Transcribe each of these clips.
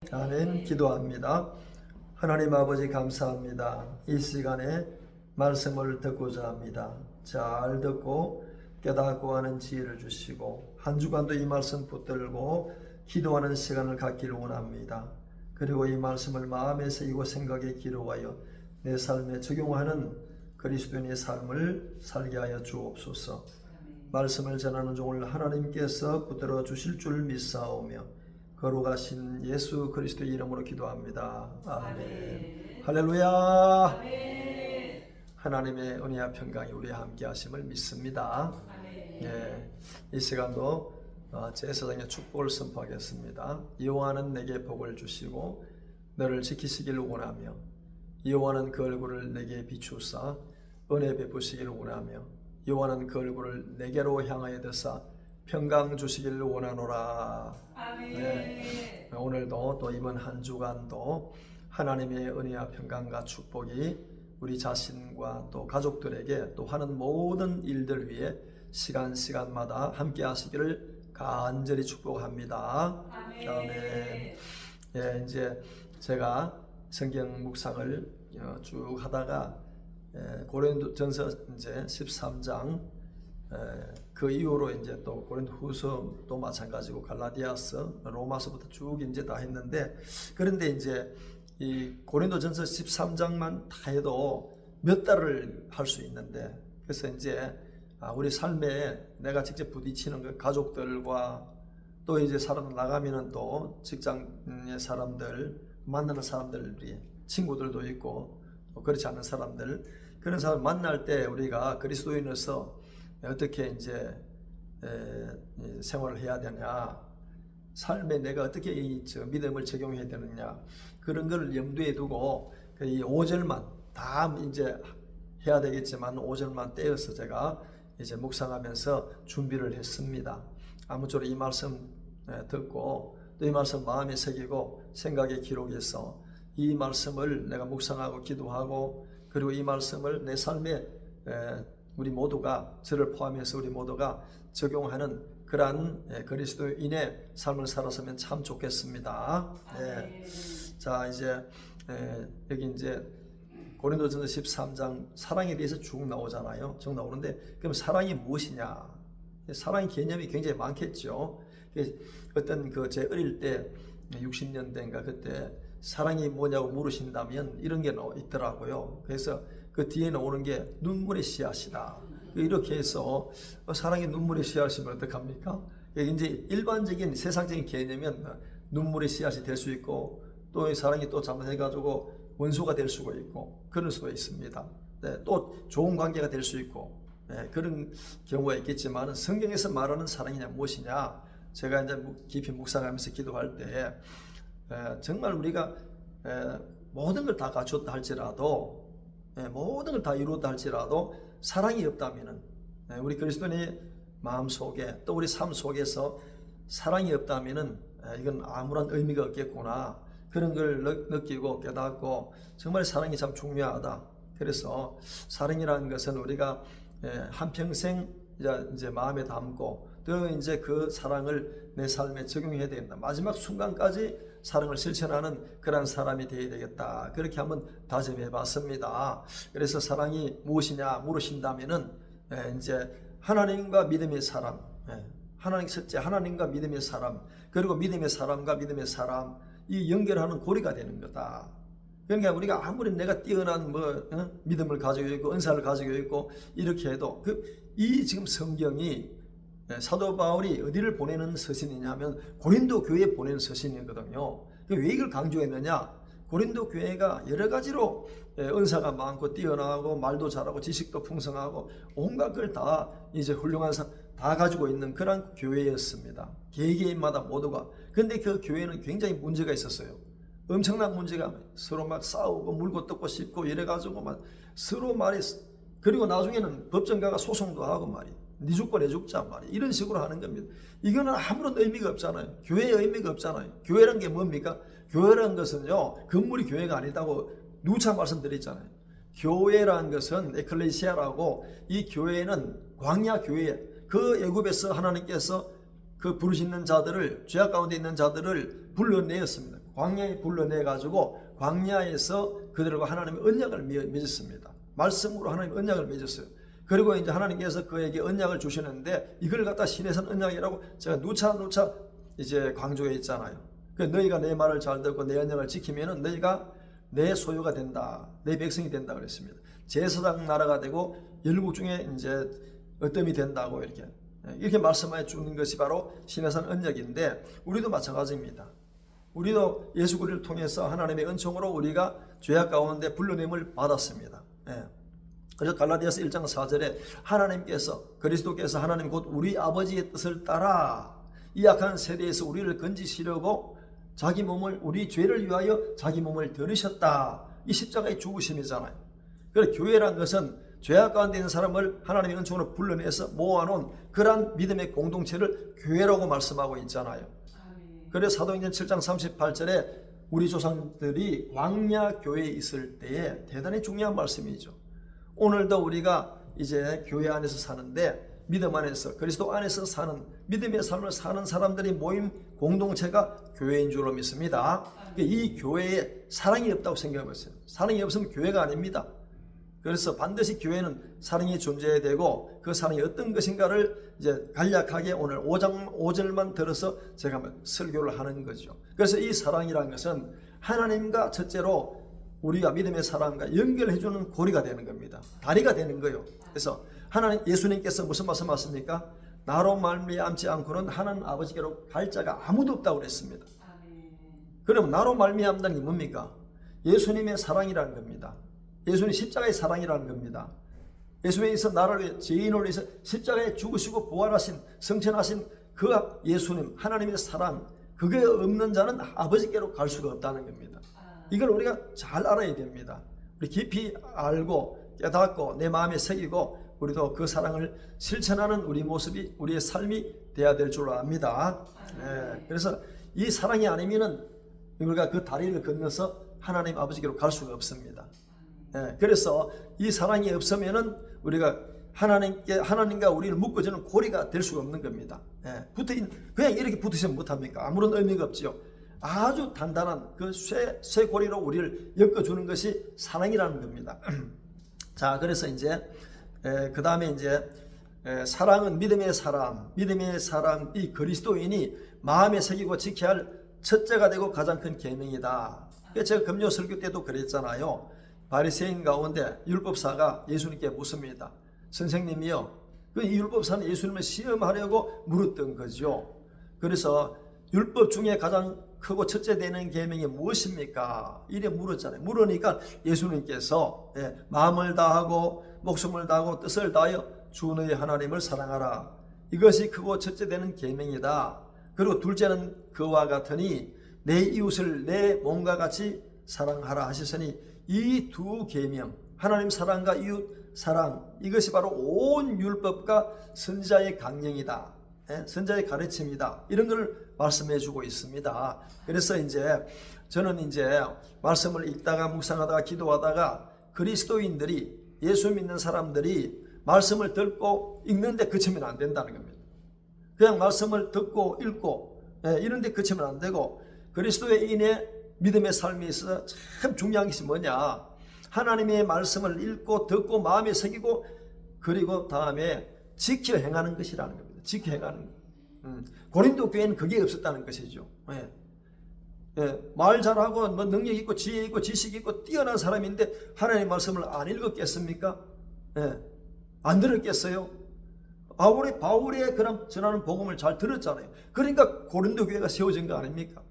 아멘. 기도합니다. 하나님 아버지 감사합니다. 이 시간에 말씀을 듣고자 합니다. 잘 듣고 깨닫고 하는 지혜를 주시고 한 주간도 이 말씀 붙들고 기도하는 시간을 갖기를 원합니다. 그리고 이 말씀을 마음에 새기고 생각에 기록하여 내 삶에 적용하는 그리스도인의 삶을 살게 하여 주옵소서. 말씀을 전하는 종을 하나님께서 붙들어 주실 줄 믿사오며 거룩하신 예수 그리스도의 이름으로 기도합니다. 아멘. 할렐루야. 아멘. 하나님의 은혜와 평강이 우리와 함께 하심을 믿습니다. 예, 이 시간도 제사장의 축복을 선포하겠습니다. 여호와는 내게 복을 주시고 너를 지키시기를 원하며 여호와는 그 얼굴을 내게 비추사 은혜 베푸시기를 원하며 여호와는 그 얼굴을 내게로 향하여 드사 평강 주시기를 원하노라. 아멘. 네, 오늘도 또 이번 한 주간도 하나님의 은혜와 평강과 축복이 우리 자신과 또 가족들에게 또 하는 모든 일들 위해 시간마다 함께 하시기를 간절히 축복합니다. 아멘. 예, 이제 제가 성경 묵상을 쭉 하다가 고린도전서 이제 13장 그 이후로 이제 또 고린도후서도 마찬가지고 갈라디아서, 로마서부터 쭉 이제 다 했는데, 그런데 이제 이 고린도전서 13장만 다 해도 몇 달을 할 수 있는데, 그래서 이제 우리 삶에 내가 직접 부딪히는 그 가족들과 또 이제 사람 나가면은 또 직장의 사람들, 만나는 사람들이 친구들도 있고 또 그렇지 않은 사람들, 그런 사람 만날 때 우리가 그리스도인으로서 어떻게 이제 생활을 해야 되냐, 삶에 내가 어떻게 이 믿음을 적용해야 되느냐, 그런 걸 염두에 두고 이 5절만 다 이제 해야 되겠지만 5절만 떼어서 제가 이제 묵상하면서 준비를 했습니다. 아무쪼록 이 말씀 듣고 또 이 말씀 마음에 새기고 생각에 기록해서 이 말씀을 내가 묵상하고 기도하고 그리고 이 말씀을 내 삶에 우리 모두가, 저를 포함해서 우리 모두가 적용하는 그러한 그리스도인의 삶을 살았으면 참 좋겠습니다. 네. 자, 이제 여기 이제 고린도전서 13장 사랑에 대해서 쭉 나오잖아요. 쭉 나오는데 그럼 사랑이 무엇이냐? 사랑의 개념이 굉장히 많겠죠. 어떤 제 어릴 때 60년대인가 그때 사랑이 뭐냐고 물으신다면 이런 게 있더라고요. 그래서 그 뒤에 나오는 게 눈물의 씨앗이다. 이렇게 해서 사랑의 눈물의 씨앗이면 어떡합니까? 이제 일반적인 세상적인 개념은 눈물의 씨앗이 될 수 있고 또 사랑이 또 잘못해가지고 원수가 될 수가 있고 그럴 수가 있습니다. 네, 또 좋은 관계가 될 수 있고 그런 경우가 있겠지만 성경에서 말하는 사랑이냐 무엇이냐, 제가 이제 깊이 묵상하면서 기도할 때 정말 우리가 모든 걸 다 갖췄다 할지라도 모든 걸 다 이루었다 할지라도 사랑이 없다면은 우리 그리스도인의 마음 속에 또 우리 삶 속에서 사랑이 없다면은 이건 아무런 의미가 없겠구나, 그런 걸 느끼고 깨닫고 정말 사랑이 참 중요하다. 그래서 사랑이라는 것은 우리가 한평생 이제 마음에 담고 또 이제 그 사랑을 내 삶에 적용해야 된다. 마지막 순간까지 사랑을 실천하는 그런 사람이 되어야 되겠다. 그렇게 한번 다짐해 봤습니다. 그래서 사랑이 무엇이냐 물으신다면은 이제 하나님과 믿음의 사람, 첫째 하나님과 믿음의 사람, 그리고 믿음의 사람과 믿음의 사람, 이 연결하는 고리가 되는 거다. 그러니까 우리가 아무리 내가 뛰어난 믿음을 가지고 있고 은사를 가지고 있고 이렇게 해도 이 지금 성경이 사도 바울이 어디를 보내는 서신이냐면 고린도 교회에 보내는 서신이거든요. 왜 이걸 강조했느냐? 고린도 교회가 여러 가지로 은사가 많고 뛰어나고 말도 잘하고 지식도 풍성하고 온갖 걸 다 이제 훌륭한 다 가지고 있는 그런 교회였습니다. 개개인마다 모두가. 근데 그 교회는 굉장히 문제가 있었어요. 엄청난 문제가, 서로 막 싸우고 물고 뜯고 씹고 이래가지고 막 서로 말이, 그리고 나중에는 법정가가 소송도 하고 말이, 네 죽고 내 죽자 말이, 이런 식으로 하는 겁니다. 이거는 아무런 의미가 없잖아요. 교회의 의미가 없잖아요. 교회란 게 뭡니까? 교회란 것은요, 건물이 교회가 아니다고 누차 말씀드렸잖아요. 교회란 것은 에클레시아라고, 이 교회는 광야 교회, 그 애굽에서 하나님께서 그 부르시는 자들을, 죄악 가운데 있는 자들을 불러내었습니다. 광야에 불러내 가지고 광야에서 그들과 하나님의 언약을 맺었습니다. 말씀으로 하나님 언약을 맺었어요. 그리고 이제 하나님께서 그에게 언약을 주시는데 이걸 갖다 신의 언약이라고 제가 누차 이제 강조해 있잖아요. 그 너희가 내 말을 잘 듣고 내 언약을 지키면은 너희가 내 소유가 된다, 내 백성이 된다 그랬습니다. 제사장 나라가 되고 열국 중에 이제 어뜸이 된다고 이렇게 말씀해 주는 것이 바로 신의 언약인데 우리도 마찬가지입니다. 우리도 예수 그리스도를 통해서 하나님의 은총으로 우리가 죄악 가운데 불러냄을 받았습니다. 그래서 갈라디아서 1장 4절에 하나님께서 그리스도께서 하나님 곧 우리 아버지의 뜻을 따라 이 악한 세대에서 우리를 건지시려고 자기 몸을 우리 죄를 위하여 자기 몸을 들으셨다. 이 십자가의 죽으심이잖아요. 그래서 교회란 것은 죄악 가운데 있는 사람을 하나님의 은총으로 불러내서 모아놓은 그러한 믿음의 공동체를 교회라고 말씀하고 있잖아요. 그래서 사도행전 7장 38절에 우리 조상들이 광야 교회에 있을 때에 대단히 중요한 말씀이죠. 오늘도 우리가 이제 교회 안에서 사는데 믿음 안에서 그리스도 안에서 사는 믿음의 삶을 사는 사람들이 모인 공동체가 교회인 줄로 믿습니다. 이 교회에 사랑이 없다고 생각해보세요. 사랑이 없으면 교회가 아닙니다. 그래서 반드시 교회는 사랑이 존재해야 되고 그 사랑이 어떤 것인가를 이제 간략하게 오늘 5절만 들어서 제가 한번 설교를 하는 거죠. 그래서 이 사랑이라는 것은 하나님과 첫째로 우리가 믿음의 사람과 연결해주는 고리가 되는 겁니다. 다리가 되는 거예요. 그래서 하나님 예수님께서 무슨 말씀하십니까? 나로 말미암지 않고는 하나님 아버지께로 갈 자가 아무도 없다고 그랬습니다. 그럼 나로 말미암다는 게 뭡니까? 예수님의 사랑이라는 겁니다. 예수님 십자가의 사랑이라는 겁니다. 예수님께서 나를 위해 죄인을 위해서 십자가에 죽으시고 부활하신 성천하신 그 예수님 하나님의 사랑 그게 없는 자는 아버지께로 갈 수가 없다는 겁니다. 이걸 우리가 잘 알아야 됩니다. 우리 깊이 알고 깨닫고 내 마음에 새기고 우리도 그 사랑을 실천하는 우리 모습이 우리의 삶이 돼야 될 줄 압니다. 그래서 이 사랑이 아니면은 우리가 그 다리를 건너서 하나님 아버지께로 갈 수가 없습니다. 그래서 이 사랑이 없으면은 우리가 하나님과 우리를 묶어주는 고리가 될 수가 없는 겁니다. 그냥 이렇게 붙으시면 못합니까? 아무런 의미가 없지요. 아주 단단한 그 쇠고리로 우리를 엮어주는 것이 사랑이라는 겁니다. 자, 그래서 이제 그 다음에 이제 사랑은 믿음의 사람, 이 그리스도인이 마음에 새기고 지켜야 할 첫째가 되고 가장 큰 계명이다. 제가 금요 설교 때도 그랬잖아요. 바리새인 가운데 율법사가 예수님께 묻습니다. 선생님이요, 그 율법사는 예수님을 시험하려고 물었던 거죠. 그래서 율법 중에 가장 크고 첫째 되는 계명이 무엇입니까? 이래 물었잖아요. 물으니까 예수님께서 마음을 다하고 목숨을 다하고 뜻을 다하여 주 너의 하나님을 사랑하라. 이것이 크고 첫째 되는 계명이다. 그리고 둘째는 그와 같으니 내 이웃을 내 몸과 같이 사랑하라 하셨으니 이 두 계명 하나님 사랑과 이웃 사랑 이것이 바로 온 율법과 선지자의 강령이다. 선지자의 가르침이다. 이런 걸 말씀해 주고 있습니다. 그래서 이제 저는 이제 말씀을 읽다가 묵상하다가 기도하다가 그리스도인들이 예수 믿는 사람들이 말씀을 듣고 읽는데 그치면 안 된다는 겁니다. 그냥 말씀을 듣고 읽고 이런데 그치면 안 되고 그리스도인의 믿음의 삶에 있어서 참 중요한 것이 뭐냐? 하나님의 말씀을 읽고 듣고 마음에 새기고 그리고 다음에 지켜 행하는 것이라는 겁니다. 지켜 행하는 것. 고린도 교회는 그게 없었다는 것이죠. 말 잘하고 뭐 능력 있고 지혜 있고 지식 있고 뛰어난 사람인데 하나님의 말씀을 안 읽었겠습니까? 안 들었겠어요? 바울의 그런 전하는 복음을 잘 들었잖아요. 그러니까 고린도 교회가 세워진 거 아닙니까?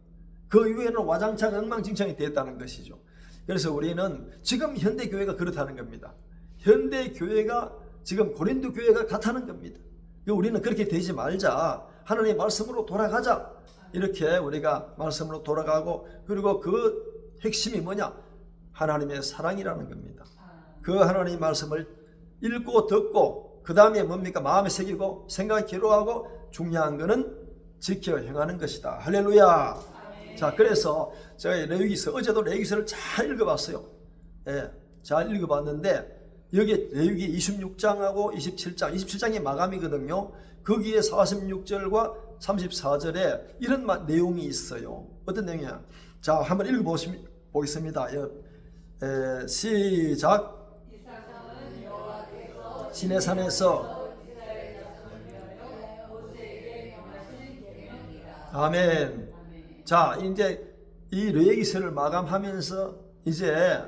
그 이후에는 와장창 엉망진창이 됐다는 것이죠. 그래서 우리는 지금 현대 교회가 그렇다는 겁니다. 현대 교회가 지금 고린도 교회가 같다는 겁니다. 우리는 그렇게 되지 말자. 하나님의 말씀으로 돌아가자. 이렇게 우리가 말씀으로 돌아가고 그리고 그 핵심이 뭐냐? 하나님의 사랑이라는 겁니다. 그 하나님의 말씀을 읽고 듣고 그 다음에 뭡니까? 마음에 새기고 생각에 기록하고 중요한 거는 지켜 행하는 것이다. 할렐루야. 자, 그래서 제가 레위기서 어제도 레위기서를 잘 읽어봤어요. 잘 읽어봤는데 여기 레위기 26장하고 27장이 마감이거든요. 거기에 46절과 34절에 이런 내용이 있어요. 어떤 내용이냐? 자, 한번 읽어보겠습니다. 시작. 시내산에서 아멘. 자, 이제 이 레위기서를 마감하면서 이제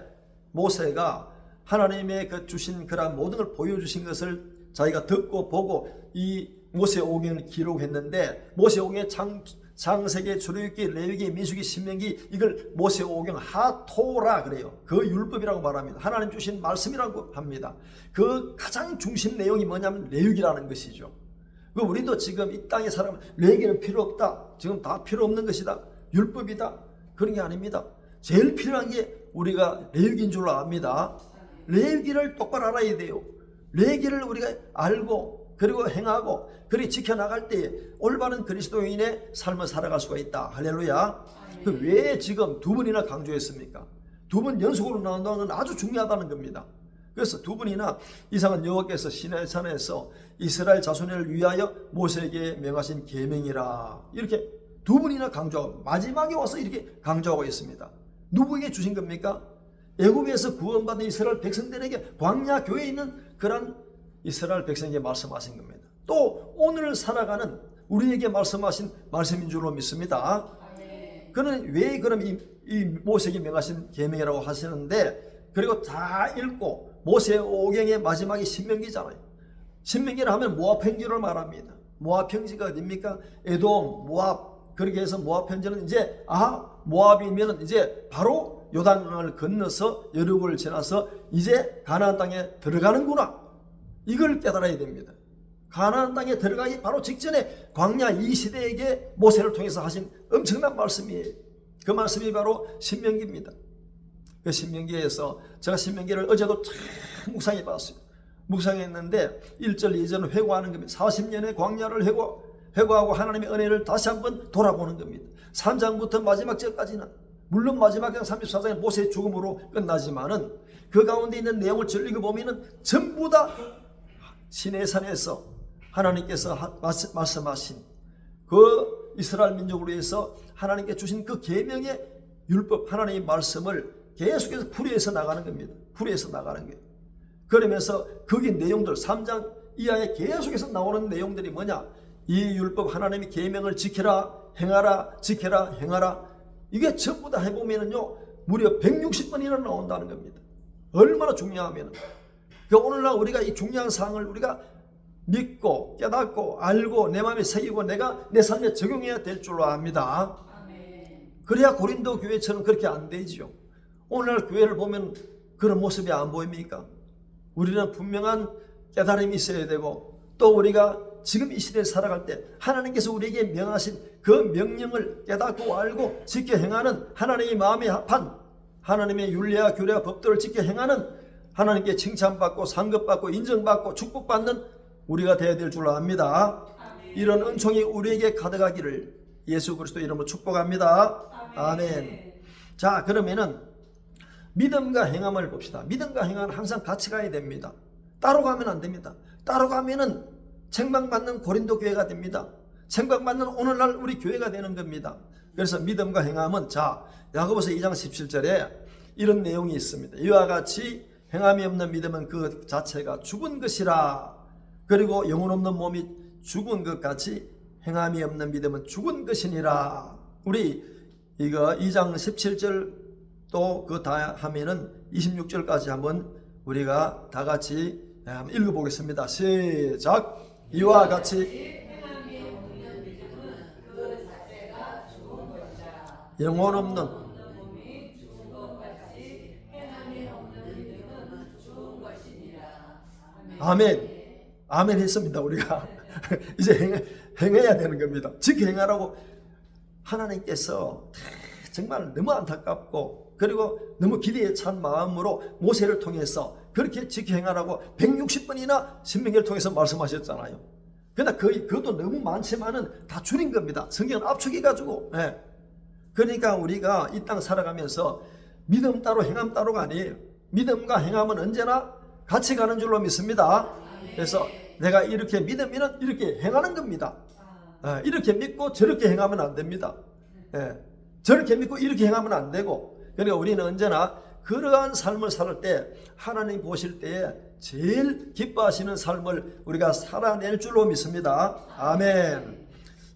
모세가 하나님의 그 주신 그런 모든 걸 보여주신 것을 자기가 듣고 보고 이 모세오경을 기록했는데, 모세오경의 창세기, 출애굽기, 레위기, 민수기, 신명기, 이걸 모세오경 하토라 그래요. 그 율법이라고 말합니다. 하나님 주신 말씀이라고 합니다. 그 가장 중심 내용이 뭐냐면 레위기라는 것이죠. 우리도 지금 이 땅에 살아면 레위기는 필요 없다, 지금 다 필요 없는 것이다, 율법이다, 그런 게 아닙니다. 제일 필요한 게 우리가 레위기인 줄로 압니다. 레위기를 똑바로 알아야 돼요. 레위기를 우리가 알고 그리고 행하고 그리고 지켜나갈 때 올바른 그리스도인의 삶을 살아갈 수가 있다. 할렐루야. 왜 지금 두 번이나 강조했습니까? 두 번 연속으로 나온다는 건 아주 중요하다는 겁니다. 그래서 두 번이나 이상은 여호와께서 시내산에서 이스라엘 자손을 위하여 모세에게 명하신 계명이라, 이렇게 두 번이나 강조하고 마지막에 와서 이렇게 강조하고 있습니다. 누구에게 주신 겁니까? 애굽에서 구원받은 이스라엘 백성들에게, 광야 교회에 있는 그런 이스라엘 백성에게 말씀하신 겁니다. 또 오늘 살아가는 우리에게 말씀하신 말씀인 줄로 믿습니다. 그는 왜 그럼 이 모세에게 명하신 계명이라고 하시는데, 그리고 다 읽고 모세오경의 마지막이 신명기잖아요. 신명기를 하면 모압 평지를 말합니다. 모압 평지가 어디입니까? 에돔, 모압. 그렇게 해서 모압 평지는 이제 모압이면 이제 바로 요단강을 건너서 여리고를 지나서 이제 가나안 땅에 들어가는구나, 이걸 깨달아야 됩니다. 가나안 땅에 들어가기 바로 직전에 광야 이 시대에게 모세를 통해서 하신 엄청난 말씀이에요. 그 말씀이 바로 신명기입니다. 그 신명기에서 제가 신명기를 어제도 참 묵상해 봤어요. 묵상했는데 1절 2절은 회고하는 겁니다. 40년의 광야를 회고하고 하나님의 은혜를 다시 한번 돌아보는 겁니다. 3장부터 마지막 절까지는, 물론 마지막 장 34장의 모세의 죽음으로 끝나지만은 그 가운데 있는 내용을 읽어보면은 전부 다 시내산에서 하나님께서 말씀하신 그 이스라엘 민족을 위해서 하나님께 주신 그 계명의 율법, 하나님의 말씀을 계속해서 풀이해서 나가는 겁니다. 풀이해서 나가는 거예요. 그러면서 거기 내용들 3장 이하에 계속해서 나오는 내용들이 뭐냐? 이 율법, 하나님의 계명을 지켜라, 행하라, 지켜라, 행하라. 이게 전부 다 해보면은요, 무려 160번이나 나온다는 겁니다. 얼마나 중요하면은. 오늘날 우리가 이 중요한 사항을 우리가 믿고 깨닫고 알고 내 마음에 새기고 내가 내 삶에 적용해야 될 줄로 압니다. 그래야 고린도 교회처럼 그렇게 안 되죠. 오늘날 교회를 보면 그런 모습이 안 보입니까? 우리는 분명한 깨달음이 있어야 되고, 또 우리가 지금 이 시대에 살아갈 때 하나님께서 우리에게 명하신 그 명령을 깨닫고 알고 지켜 행하는, 하나님의 마음에 합한 하나님의 율례와 규례와 법도를 지켜 행하는, 하나님께 칭찬받고 상급받고 인정받고 축복받는 우리가 되어야 될 줄로 압니다. 이런 은총이 우리에게 가득하기를 예수 그리스도 이름으로 축복합니다. 아멘. 자, 그러면은 믿음과 행함을 봅시다. 믿음과 행함은 항상 같이 가야 됩니다. 따로 가면 안 됩니다. 따로 가면은 책망받는 고린도 교회가 됩니다. 책망받는 오늘날 우리 교회가 되는 겁니다. 그래서 믿음과 행함은, 자, 야고보서 2장 17절에 이런 내용이 있습니다. 이와 같이 행함이 없는 믿음은 그 자체가 죽은 것이라. 그리고 영혼 없는 몸이 죽은 것 같이 행함이 없는 믿음은 죽은 것이니라. 우리 이거 2장 17절 또 그 다 하면은 26절까지 한번 우리가 다 같이 한번 읽어보겠습니다. 시작. 이와 같이 영혼 없는 아멘. 아멘 했습니다. 우리가 이제 행해야 되는 겁니다. 지켜 행하라고 하나님께서 정말 너무 안타깝고 그리고 너무 기대에 찬 마음으로 모세를 통해서 그렇게 지켜 행하라고 160번이나 신명기를 통해서 말씀하셨잖아요. 그러나 그것도 너무 많지만은 다 줄인 겁니다. 성경은 압축해가지고. 그러니까 우리가 이 땅 살아가면서 믿음 따로 행함 따로가 아니에요. 믿음과 행함은 언제나 같이 가는 줄로 믿습니다. 그래서 내가 이렇게 믿으면 이렇게 행하는 겁니다. 이렇게 믿고 저렇게 행하면 안 됩니다. 저렇게 믿고 이렇게 행하면 안 되고, 그러니까 우리는 언제나 그러한 삶을 살 때 하나님 보실 때에 제일 기뻐하시는 삶을 우리가 살아낼 줄로 믿습니다. 아멘.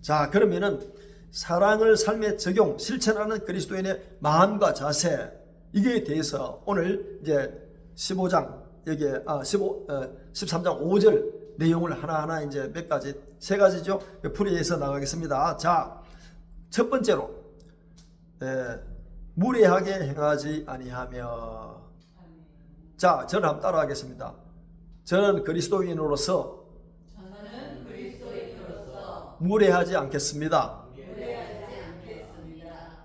자, 그러면은 사랑을 삶에 적용, 실천하는 그리스도인의 마음과 자세, 이게 대해서 오늘 이제 15장, 여기에 13장 5절 내용을 하나하나 이제 몇 가지, 세 가지죠. 풀이해서 나가겠습니다. 자, 첫 번째로, 무례하게 행하지 아니하며. 자, 저는 한번 따라하겠습니다. 저는 그리스도인으로서 무례하지 않겠습니다.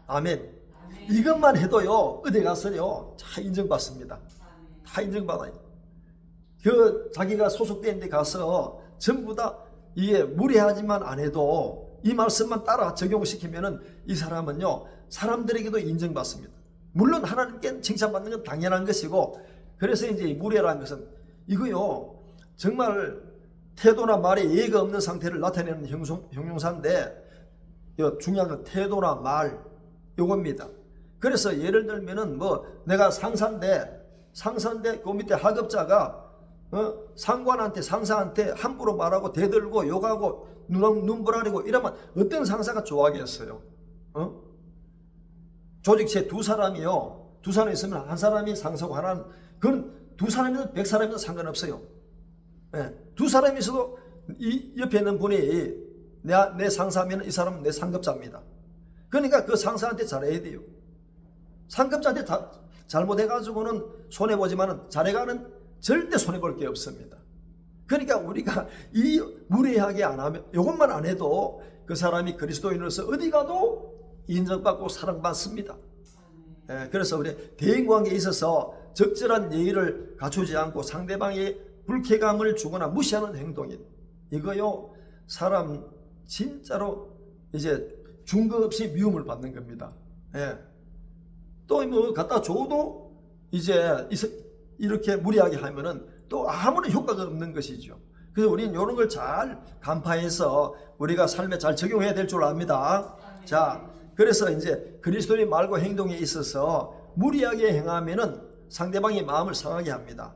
아멘. 이것만 해도요, 어디 가서요, 다 인정받습니다. 다 인정받아요. 자기가 소속된 데 가서 전부 다 이게 무례하지만 안 해도 이 말씀만 따라 적용시키면은 이 사람은요, 사람들에게도 인정받습니다. 물론 하나님께 칭찬받는 건 당연한 것이고, 그래서 이제 무례라는 것은 이거요, 정말 태도나 말에 예의가 없는 상태를 나타내는 형용사인데, 중요한 건 태도나 말, 요겁니다. 그래서 예를 들면은 내가 상사인데 그 밑에 하급자가 상관한테, 상사한테 함부로 말하고 대들고 욕하고 눈부라리고 이러면 어떤 상사가 좋아하겠어요? 조직체 두 사람이 있으면 한 사람이 상사고 하나는, 그건 두 사람이든 100사람이든 상관없어요. 두 사람이 있어도 이 옆에 있는 분이 내 상사면 이 사람은 내 상급자입니다. 그러니까 그 상사한테 잘해야 돼요. 상급자한테 잘못해가지고는 손해보지만 잘해가는 절대 손해볼 게 없습니다. 그러니까 우리가 이 무례하게 안 하면, 이것만 안 해도 그 사람이 그리스도인으로서 어디 가도 인정받고 사랑받습니다. 그래서 우리 대인관계에 있어서 적절한 예의를 갖추지 않고 상대방의 불쾌감을 주거나 무시하는 행동이, 이거요, 사람 진짜로 이제 중거 없이 미움을 받는 겁니다. 또 갖다 줘도 이제 이렇게 무리하게 하면은 또 아무런 효과가 없는 것이죠. 그래서 우리는 이런 걸 잘 간파해서 우리가 삶에 잘 적용해야 될 줄 압니다. 자, 그래서 이제 그리스도의 말과 행동에 있어서 무리하게 행하면은 상대방의 마음을 상하게 합니다.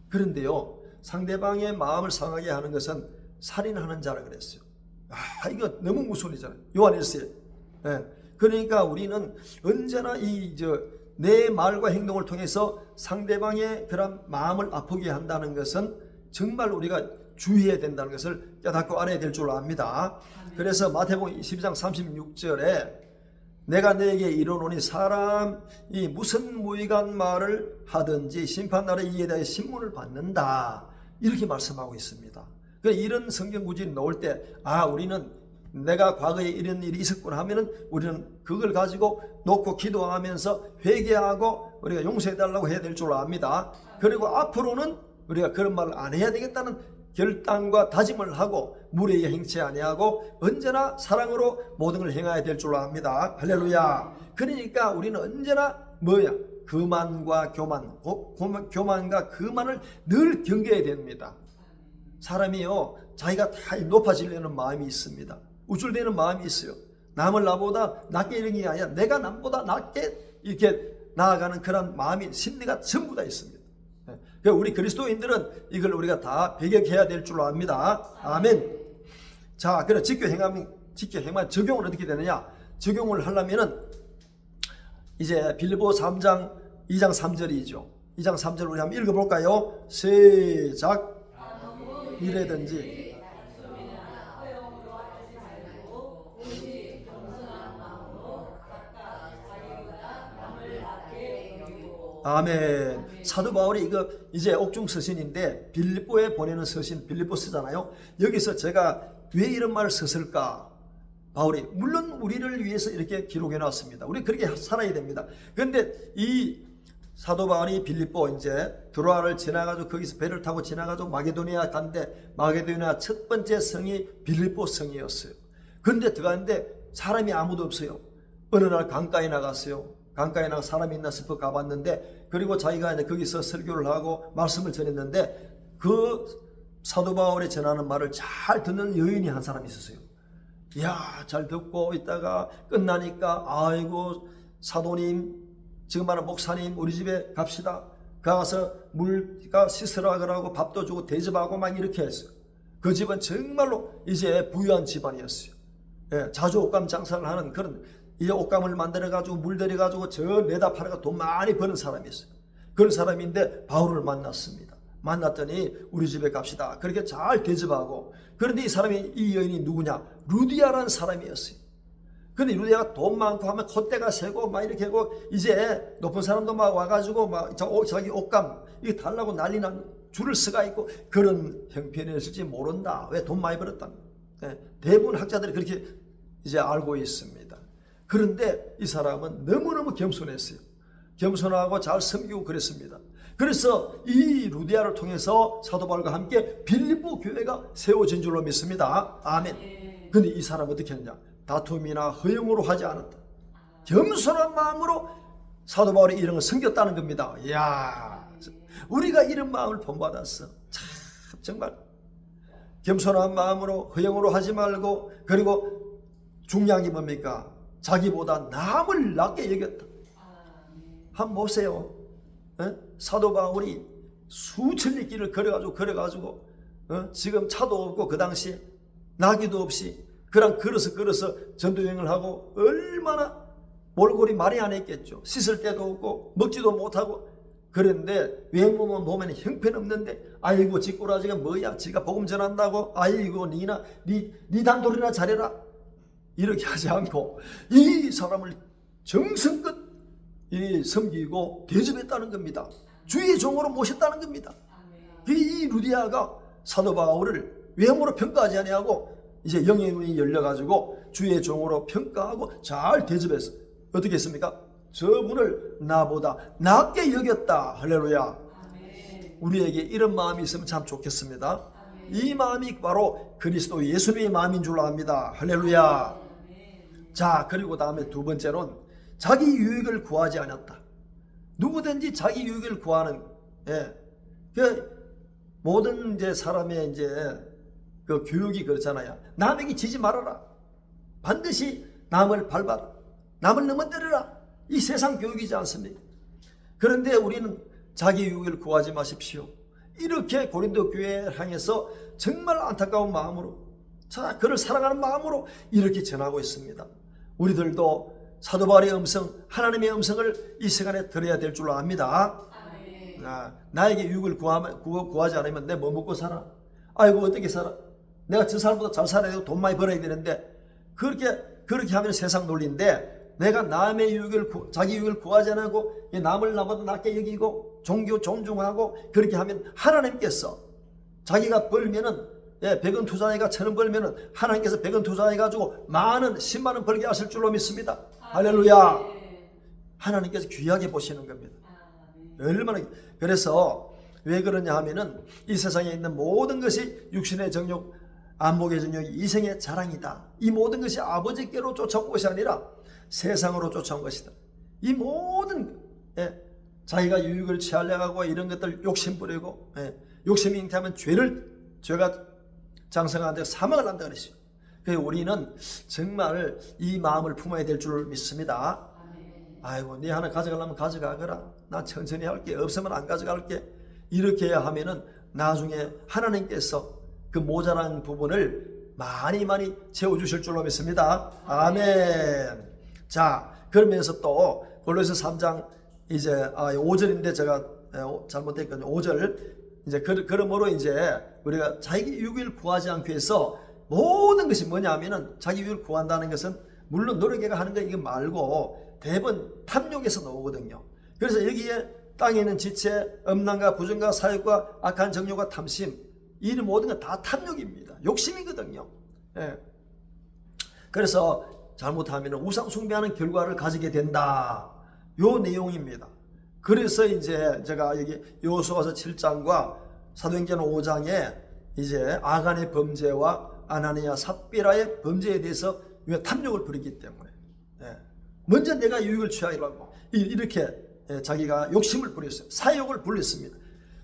그런데요, 상대방의 마음을 상하게 하는 것은 살인하는 자라 그랬어요. 이거 너무 무서운 일이잖아요. 요한일서에. 그러니까 우리는 언제나 내 말과 행동을 통해서 상대방의 그런 마음을 아프게 한다는 것은 정말 우리가 주의해야 된다는 것을 깨닫고 알아야 될 줄 압니다. 그래서 마태복음 12장 36절에 내가 너에게 이르노니 사람이 무슨 무익한 말을 하든지 심판날에 이에 대해 신문을 받는다, 이렇게 말씀하고 있습니다. 이런 성경 구절이 나올 때 우리는 내가 과거에 이런 일이 있었구나 하면은 우리는 그걸 가지고 놓고 기도하면서 회개하고 우리가 용서해달라고 해야 될 줄 압니다. 그리고 앞으로는 우리가 그런 말을 안 해야 되겠다는 결단과 다짐을 하고 무례히 행치 아니하고 언제나 사랑으로 모든 걸 행해야 될 줄 압니다. 할렐루야. 그러니까 우리는 언제나 교만과 교만과 거만을 늘 경계해야 됩니다. 사람이요, 자기가 다 높아지려는 마음이 있습니다. 우쭐대는 마음이 있어요. 남을 나보다 낮게 여기는 게 아니라 내가 남보다 낮게 이렇게 나아가는 그런 마음이, 심리가 전부 다 있습니다. 우리 그리스도인들은 이걸 우리가 다 배격해야 될 줄로 압니다. 아멘. 자, 그래 직교 행만 적용은 어떻게 되느냐? 적용을 하려면은 이제 빌립보 3장 2장 3절이죠. 2장 3절 우리 한번 읽어볼까요? 시작. 이래든지 아멘. 사도 바울이 이거 이제 옥중 서신인데 빌립보에 보내는 서신, 빌립보서잖아요. 여기서 제가 왜 이런 말을 썼을까? 바울이 물론 우리를 위해서 이렇게 기록해 놨습니다. 우리 그렇게 살아야 됩니다. 그런데 이 사도 바울이 빌립보 이제 드로아를 지나가지고 거기서 배를 타고 지나가지고 마게도니아 간데 마게도니아 첫 번째 성이 빌립보 성이었어요. 그런데 들어갔는데 사람이 아무도 없어요. 어느 날 강가에 나갔어요. 강가에 나가 사람이 있나 싶어 가봤는데, 그리고 자기가 이제 거기서 설교를 하고 말씀을 전했는데 그 사도 바울이 전하는 말을 잘 듣는 여인이 한 사람이 있었어요. 이야, 잘 듣고 있다가 끝나니까 아이고 사도님, 지금 말하는 목사님, 우리 집에 갑시다. 가서 물가 씻으라 그러고 밥도 주고 대접하고 막 이렇게 했어요. 그 집은 정말로 이제 부유한 집안이었어요. 예, 자주 옷감 장사를 하는 그런, 이제 옷감을 만들어 가지고 물들여 가지고 저 내다 팔아가 돈 많이 버는 사람이었어요. 그런 사람인데 바울을 만났습니다. 만났더니 우리 집에 갑시다. 그렇게 잘 대접하고. 그런데 이 사람이, 이 여인이 누구냐? 루디아라는 사람이었어요. 근데 루디아가 돈 많고 하면 콧대가 세고 막 이렇게 하고, 이제 높은 사람도 막 와가지고 막 자기 옷감 이게 달라고 난리난 줄을 서가 있고 그런 형편이었을지 모른다. 왜? 돈 많이 벌었다. 네, 대부분 학자들이 그렇게 이제 알고 있습니다. 그런데 이 사람은 너무너무 겸손했어요. 겸손하고 잘 섬기고 그랬습니다. 그래서 이 루디아를 통해서 사도 바울과 함께 빌립보 교회가 세워진 줄로 믿습니다. 아멘. 근데 이 사람 어떻게 했냐? 다툼이나 허용으로 하지 않았다. 겸손한 마음으로 사도 바울이 이런 걸 섬겼다는 겁니다. 이야, 우리가 이런 마음을 본받았어. 참 정말 겸손한 마음으로 허용으로 하지 말고, 그리고 중요한 게 뭡니까? 자기보다 남을 낮게 여겼다. 한번 보세요. 사도 바울이 수천 리 길을 걸어가지고 지금 차도 없고 그 당시에 나귀도 없이 그냥 걸어서 전도여행을 하고 얼마나 몰골이 말이 안 했겠죠. 씻을 데도 없고 먹지도 못하고. 그런데 외모만 보면 형편없는데 아이고 쥐꼬라지가 뭐야, 지가 복음 전한다고, 아이고 니 단돌이나 잘해라, 이렇게 하지 않고 이 사람을 정성껏 섬기고 대접했다는 겁니다. 주의 종으로 모셨다는 겁니다. 이 루디아가 사도 바울을 외모로 평가하지 아니하고 이제 영의 눈이 열려가지고 주의 종으로 평가하고 잘 대접했어. 어떻게 했습니까? 저분을 나보다 낮게 여겼다. 할렐루야. 우리에게 이런 마음이 있으면 참 좋겠습니다. 이 마음이 바로 그리스도 예수님의 마음인 줄로 압니다. 할렐루야. 자, 그리고 다음에 두 번째는 자기 유익을 구하지 않았다. 누구든지 자기 유익을 구하는, 모든 이제 사람의 이제 그 교육이 그렇잖아요. 남에게 지지 말아라. 반드시 남을 밟아라. 남을 넘어뜨려라. 이 세상 교육이지 않습니까? 그런데 우리는 자기 유익을 구하지 마십시오. 이렇게 고린도 교회를 향해서 정말 안타까운 마음으로, 그를 사랑하는 마음으로 이렇게 전하고 있습니다. 우리들도 사도 바울의 음성, 하나님의 음성을 이 시간에 들어야 될 줄로 압니다. 나에게 유익을 구하지 않으면 내 뭐 먹고 살아? 아이고 어떻게 살아? 내가 저 사람보다 잘 살아야 되고 돈 많이 벌어야 되는데, 그렇게 하면 세상 논리인데, 내가 남의 유익을 자기 유익을 구하지 않고 남을 나보다 낮게 여기고 종교 존중하고 그렇게 하면 하나님께서 자기가 벌면은 100원 투자해가 1000원 벌면은 하나님께서 100원 투자해가지고 만원 10만원 벌게 하실 줄로 믿습니다. 할렐루야. 하나님께서 귀하게 보시는 겁니다. 얼마나. 그래서 왜 그러냐 하면은 이 세상에 있는 모든 것이 육신의 정욕, 안목의 정욕, 이생의 자랑이다. 이 모든 것이 아버지께로 쫓아온 것이 아니라 세상으로 쫓아온 것이다. 이 모든 자기가 유익을 취하려고 이런 것들 욕심 부리고, 욕심이 잉태하면 죄가 장성하는데 사망을 한다 그랬어요. 그래서 우리는 정말 이 마음을 품어야 될 줄 믿습니다. 아이고 네 하나 가져가려면 가져가거라. 나 천천히 할게. 없으면 안 가져갈게. 이렇게 해야 하면은 나중에 하나님께서 그 모자란 부분을 많이 채워주실 줄로 믿습니다. 아멘. 자, 그러면서 또 골로새 3장 이제 5절인데 제가 잘못했거든요. 5절. 이제 그러므로 이제 우리가 자기 유익을 구하지 않기 위해서 모든 것이 뭐냐면은 자기 유익을 구한다는 것은 물론 노력해가 하는 거 이거 말고 대부분 탐욕에서 나오거든요. 그래서 여기에 땅에 있는 지체, 음란과 부정과 사욕과 악한 정욕과 탐심, 이 모든 건 다 탐욕입니다. 욕심이거든요. 그래서 잘못하면 우상 숭배하는 결과를 가지게 된다. 요 내용입니다. 그래서 이제 제가 여기 여호수아서 7장과 사도행전 5장에 이제 아간의 범죄와 아나니아 삽비라의 범죄에 대해서 탐욕을 부리기 때문에 먼저 내가 유익을 취하려고 이렇게 자기가 욕심을 부렸어요. 사욕을 불렸습니다.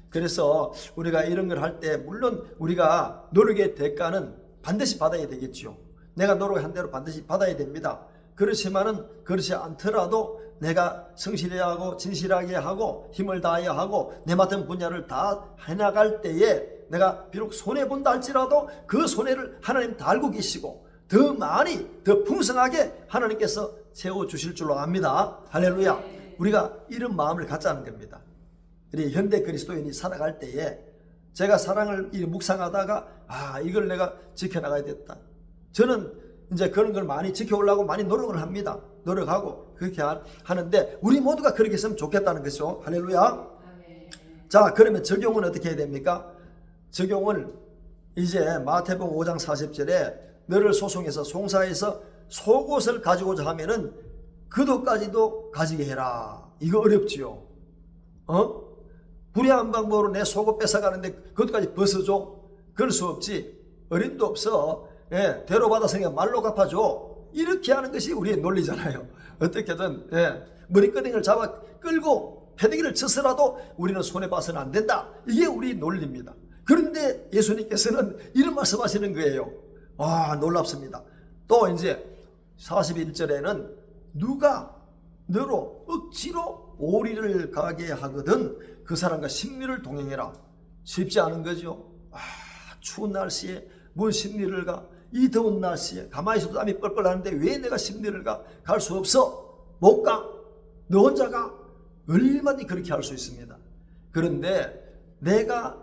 그래서 우리가 이런 걸 할 때 물론 우리가 노력의 대가는 반드시 받아야 되겠죠. 내가 노력한 대로 반드시 받아야 됩니다. 그렇지만은 그렇지 않더라도 내가 성실해야 하고 진실하게 하고 힘을 다해야 하고 내 맡은 분야를 다 해나갈 때에 내가 비록 손해본다 할지라도 그 손해를 하나님 다 알고 계시고 더 많이 더 풍성하게 하나님께서 채워주실 줄로 압니다. 할렐루야. 우리가 이런 마음을 갖자는 겁니다. 우리 현대 그리스도인이 살아갈 때에 제가 사랑을 묵상하다가 이걸 내가 지켜나가야 됐다. 저는 이제 그런 걸 많이 지켜오려고 많이 노력을 합니다. 노력하고 그렇게 하는데 우리 모두가 그렇게 했으면 좋겠다는 것이죠. 할렐루야. 자, 그러면 적용은 어떻게 해야 됩니까? 적용을 이제 마태복음 5장 40절에 너를 소송해서 송사해서 속옷을 가지고자 하면은 그도까지도 가지게 해라. 이거 어렵지요. 불의한 방법으로 내 속옷 뺏어가는데 그것까지 벗어줘? 그럴 수 없지. 어림도 없어. 대로받아서 그냥 말로 갚아줘. 이렇게 하는 것이 우리의 논리잖아요. 어떻게든 머리끄댕이를 잡아 끌고 패대기를 쳐서라도 우리는 손해봐서는 안 된다. 이게 우리 논리입니다. 그런데 예수님께서는 이런 말씀하시는 거예요. 와, 놀랍습니다. 또 이제 41절에는 누가 너로 억지로 오리를 가게 하거든 그 사람과 심리를 동행해라. 쉽지 않은 거죠. 추운 날씨에 뭔 심리를 가? 이 더운 날씨에 가만히 있어도 땀이 뻘뻘 나는데 왜 내가 심리를 가? 갈 수 없어. 못 가. 너 혼자 가. 얼마든지 그렇게 할 수 있습니다. 그런데 내가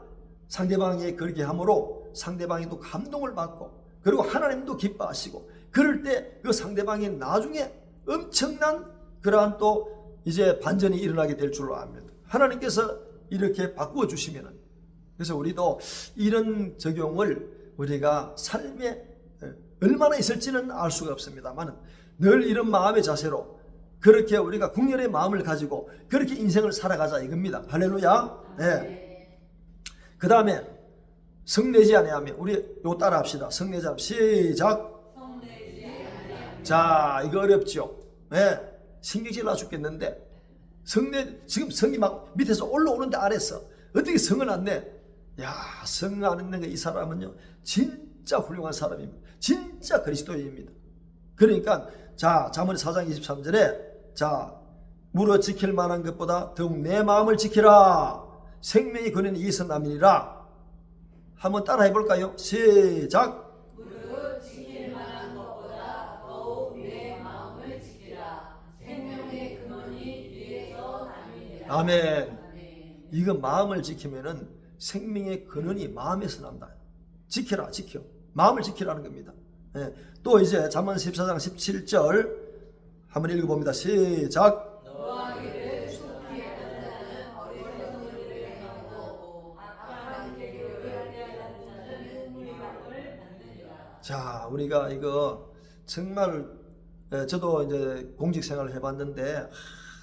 상대방이 그렇게 함으로 상대방이 또 감동을 받고 그리고 하나님도 기뻐하시고 그럴 때 그 상대방이 나중에 엄청난 그러한 또 이제 반전이 일어나게 될 줄로 압니다. 하나님께서 이렇게 바꾸어 주시면은 그래서 우리도 이런 적용을 우리가 삶에 얼마나 있을지는 알 수가 없습니다만 늘 이런 마음의 자세로 그렇게 우리가 국렬의 마음을 가지고 그렇게 인생을 살아가자 이겁니다. 할렐루야. 네. 그 다음에 성내지 아니하면 우리 요 따라 합시다. 성내지 아니하면 시작. 자, 이거 어렵죠. 신경질 나 죽겠는데 지금 성이 막 밑에서 올라오는데 아래서 어떻게 성을 안 내? 성 안 내는 이 사람은요 진짜 훌륭한 사람입니다. 진짜 그리스도인입니다. 그러니까 자, 잠언 4장 23절에 자, 물어 지킬 만한 것보다 더욱 내 마음을 지키라. 생명이 그는 이에서 남이니라. 한번 따라 해볼까요? 시작. 무릇 지킬 만한 것보다 더욱 내 마음을 지키라. 생명의 근원이 위에서 남이니라. 아멘. 이거 마음을 지키면은 생명의 근원이 마음에서 난다. 지켜라, 지켜. 마음을 지키라는 겁니다. 또 이제 잠언 14장 17절 한번 읽어봅니다. 시작. 노하기를 속히 하는 자는 어리석은 일을 행하고 악한 계교를 하려 하는 자는 무리감을 받느니라. 자, 우리가 이거 정말 저도 이제 공직 생활을 해봤는데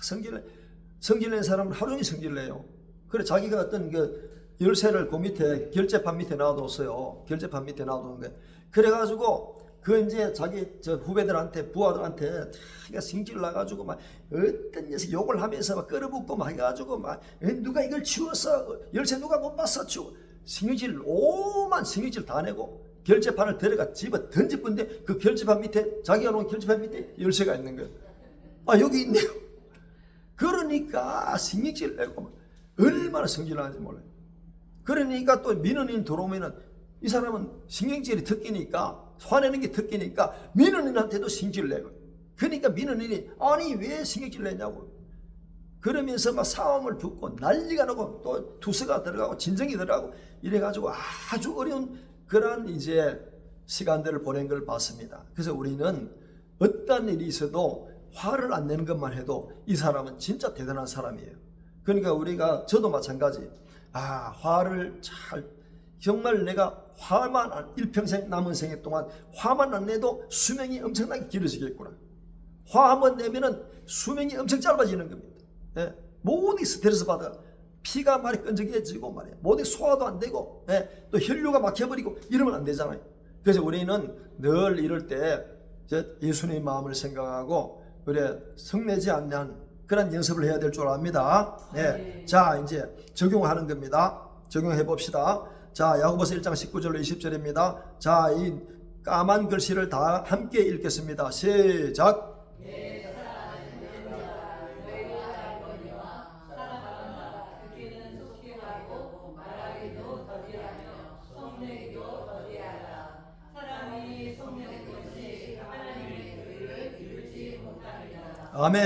성질 낸 사람은 하루 종일 성질 내요. 그래 자기가 어떤 그 열쇠를 그 밑에 결제판 밑에 놔뒀어요. 결제판 밑에 놔두는 게 그래가지고 그 이제 자기 저 후배들한테 부하들한테 다 성질 나가지고 막 어떤 녀석 욕을 하면서 막 끌어붙고 막 해가지고 막 누가 이걸 치웠어? 열쇠 누가 못 봤어? 치워. 오만 성질 다 내고 결제판을 들어가 집어 던집건데 그 결제판 밑에 자기가 놓은 결제판 밑에 열쇠가 있는 거예요. 여기 있네요. 그러니까 성질 내고 얼마나 성질 나는지 몰라요. 그러니까 또 민원인 들어오면은 이 사람은 신경질이 특기니까 화내는 게 특기니까 민원인한테도 신경질 내고 그러니까 민원인이 아니 왜 신경질 내냐고 그러면서 막 싸움을 붙고 난리가 나고 또 투서가 들어가고 진정이 들어가고 이래가지고 아주 어려운 그런 이제 시간들을 보낸 걸 봤습니다. 그래서 우리는 어떤 일이 있어도 화를 안 내는 것만 해도 이 사람은 진짜 대단한 사람이에요. 그러니까 저도 마찬가지. 화를 정말 내가 화만 일평생 남은 생애 동안 화만 안 내도 수명이 엄청나게 길어지겠구나. 화 한번 내면은 수명이 엄청 짧아지는 겁니다. 모든 스트레스 받아 피가 많이 끈적해지고 말이야. 모든 소화도 안 되고 또 혈류가 막혀버리고 이러면 안 되잖아요. 그래서 우리는 늘 이럴 때 예수님의 마음을 생각하고 그래 성내지 않는 그런 연습을 해야 될 줄 압니다. 자, 이제 적용하는 겁니다. 적용해 봅시다. 자, 야고보서 1장 19절로 20절입니다. 자, 이 까만 글씨를 다 함께 읽겠습니다. 시작. 아멘.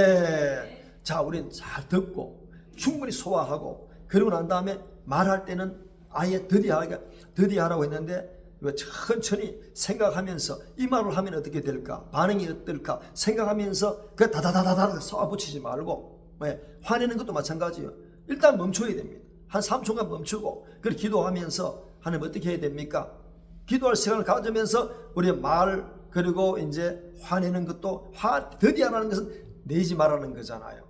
자, 우리는 잘 듣고 충분히 소화하고 그리고 난 다음에 말할 때는 아예 더디하라고 했는데 천천히 생각하면서 이 말을 하면 어떻게 될까? 반응이 어떨까? 생각하면서 그 다다다다다 쏘아붙이지 말고 화내는 것도 마찬가지예요. 일단 멈춰야 됩니다. 한 3초간 멈추고 그렇게 기도하면서 하나님 어떻게 해야 됩니까? 기도할 시간을 가지면서 우리의 말 그리고 이제 화내는 것도 더디하라는 것은 내지 말라는 거잖아요.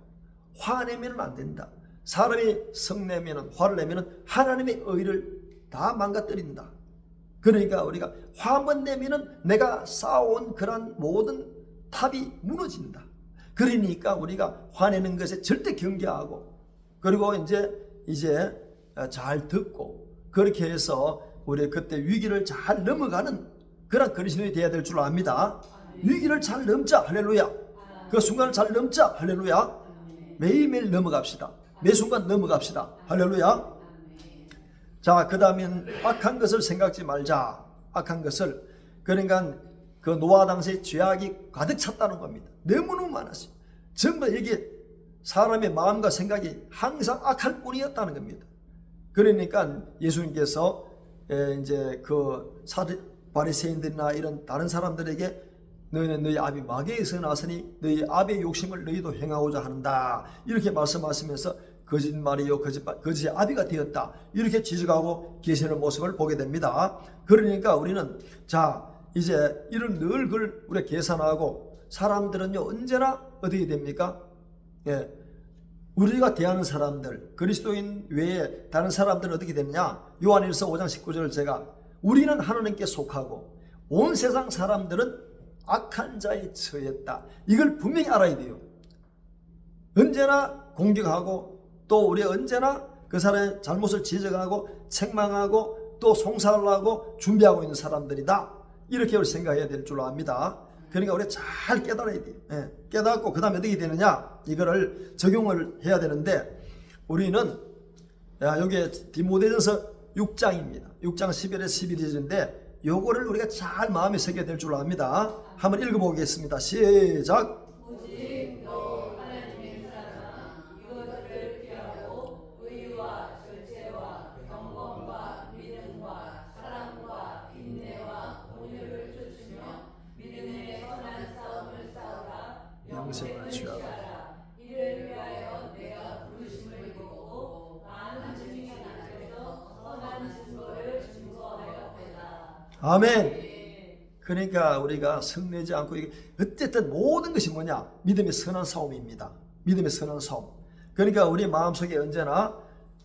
화내면 안 된다. 사람이 성내면 화를 내면 하나님의 의를 다 망가뜨린다. 그러니까 우리가 화 한번 내면은 내가 쌓아온 그런 모든 탑이 무너진다. 그러니까 우리가 화내는 것에 절대 경계하고 그리고 이제 잘 듣고 그렇게 해서 우리 그때 위기를 잘 넘어가는 그런 그리스도인이 되어야 될 줄 압니다. 위기를 잘 넘자. 할렐루야. 그 순간을 잘 넘자. 할렐루야. 매일매일 넘어갑시다. 매 순간 넘어갑시다. 할렐루야. 자, 그 다음엔 악한 것을 생각지 말자. 악한 것을. 그러니까 그 노아 당시에 죄악이 가득 찼다는 겁니다. 너무너무 많았어요. 정말 이게 사람의 마음과 생각이 항상 악할 뿐이었다는 겁니다. 그러니까 예수님께서 이제 그 바리새인들이나 이런 다른 사람들에게 너희는 너희 아비 마귀에서 나서니 너희 아비의 욕심을 너희도 행하고자 한다. 이렇게 말씀하시면서 거짓말이요 거짓의 아비가 되었다. 이렇게 지적하고 계시는 모습을 보게 됩니다. 그러니까 우리는 자 이제 이런 늘 그걸 우리가 계산하고 사람들은요 언제나 어떻게 됩니까? 예, 우리가 대하는 사람들 그리스도인 외에 다른 사람들은 어떻게 되느냐? 요한일서 5장 19절을 제가 우리는 하나님께 속하고 온 세상 사람들은 악한 자에 처했다. 이걸 분명히 알아야 돼요. 언제나 공격하고 또 우리 언제나 그 사람의 잘못을 지적하고 책망하고 또 송사를 하고 준비하고 있는 사람들이다. 이렇게 우리 생각해야 될 줄로 압니다. 그러니까 우리 잘 깨달아야 돼요. 깨닫고 그 다음에 어떻게 되느냐? 이거를 적용을 해야 되는데 우리는 여기에 디모데전서 6장입니다. 6장 11에서 11절인데 요거를 우리가 잘 마음에 새겨야 될 줄로 압니다. 한번 읽어보겠습니다. 시작. 오직 너 하나님의 사랑아 이것들을 피하고 의와 절제와 경건과 믿음과 사랑과 인내와 온유를 쫓으며 믿음의 선한 싸움을 싸우라. 영생을 취하라. 이를 위하여 내가 부르심을 입고 많은 증인 앞에서 선한 증거를 증거하였다. 아멘. 그러니까 우리가 성내지 않고 어쨌든 모든 것이 뭐냐? 믿음의 선한 싸움입니다. 믿음의 선한 싸움. 그러니까 우리 마음속에 언제나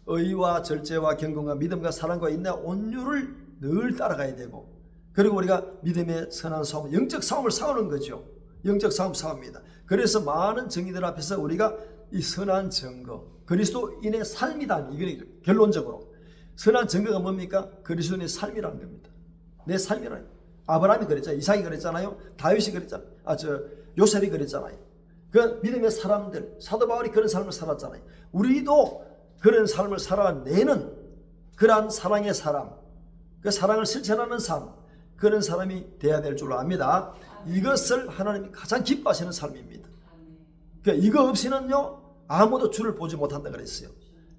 의와 절제와 경건과 믿음과 사랑과 인내 온유를 늘 따라가야 되고 그리고 우리가 믿음의 선한 싸움, 영적 싸움을 싸우는 거죠. 영적 싸움 싸웁니다. 그래서 많은 정의들 앞에서 우리가 이 선한 증거, 그리스도인의 삶이다. 이게 결론적으로 선한 증거가 뭡니까? 그리스도인의 삶이라는 겁니다. 내 삶이라는 거예요. 아브라함이 그랬잖아요. 이삭이 그랬잖아요. 다윗이 그랬잖아요. 요셉이 그랬잖아요. 그 믿음의 사람들, 사도 바울이 그런 삶을 살았잖아요. 우리도 그런 삶을 살아내는 그러한 사랑의 사람, 그 사랑을 실천하는 삶, 그런 사람이 되어야 될 줄로 압니다. 이것을 하나님이 가장 기뻐하시는 삶입니다. 그러니까 이거 없이는요 아무도 주를 보지 못한다 그랬어요.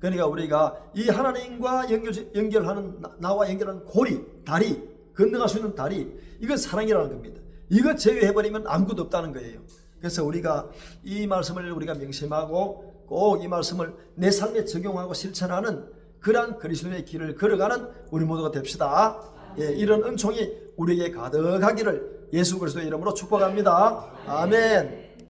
그러니까 우리가 이 하나님과 연결하는 나와 연결하는 고리, 다리, 건너갈 수 있는 다리, 이건 사랑이라는 겁니다. 이거 제외해버리면 아무것도 없다는 거예요. 그래서 우리가 이 말씀을 우리가 명심하고 꼭 이 말씀을 내 삶에 적용하고 실천하는 그러한 그리스도의 길을 걸어가는 우리 모두가 됩시다. 이런 은총이 우리에게 가득하기를 예수 그리스도의 이름으로 축복합니다. 아멘.